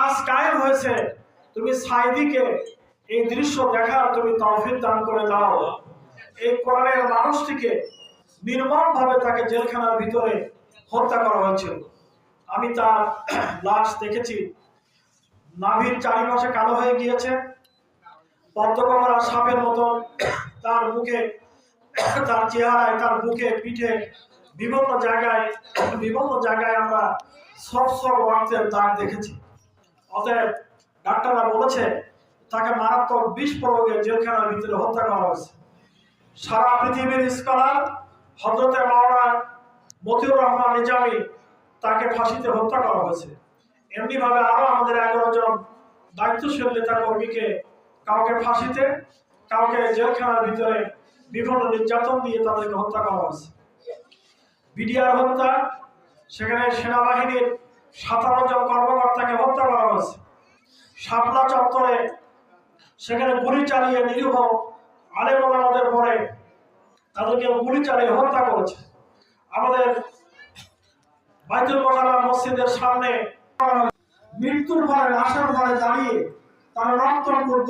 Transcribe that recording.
আজ কায়েম হয়েছে, তুমি সাইদিকে এই দৃশ্য দেখার তুমি তৌফিক দান করে দাও। এই কোরআনের মানুষটিকে নির্মমভাবে তাকে জেলখানার ভিতরে হত্যা করা হয়েছিল। আমি তার লাশ দেখেছি, নাভির চারিপাশে কালো হয়ে গিয়েছে, পদ্মকমরা সাপের মতন তার মুখে, তার চেহারায়, তার বুকে, পিঠে বিভিন্ন জায়গায় আমরা সব রক্তের দাগ দেখেছি। অতএব ডাক্তাররা বলেছে তাকে মারাত্মক বিষ প্রয়োগে জেলখানার ভিতরে হত্যা করা হয়েছে। সারা পৃথিবীর স্কলার হযরতে মাওলানা মতিউর রহমান নিজামী, তাকে ফাঁসিতে হত্যা করা হয়েছে। এমনি ভাবে আরো আমাদের 11 জন দায়িত্বশীল নেতা কর্মীকে কাউকে ফাঁসিতে, কাউকে জেলখানার ভিতরে বিভিন্ন নির্যাতন দিয়ে তাদেরকে হত্যা করা হয়েছে। বিডিআর হত্যা, সেখানে সেনাবাহিনীর 57 জন কর্মকর্তাকে হত্যা করা হয়েছে। শাপলা চত্বরে সেখানে গুলি চালিয়ে নিরীহ আলেম ওলামাদের পরে তাদেরকে গুলি চালিয়ে হত্যা করেছে। আমাদের বাইতুল মোকাররম মসজিদের সামনে মৃত্যুর ভয়ে, লাশের ভয়ে দাঁড়িয়ে তারা রক্ত করে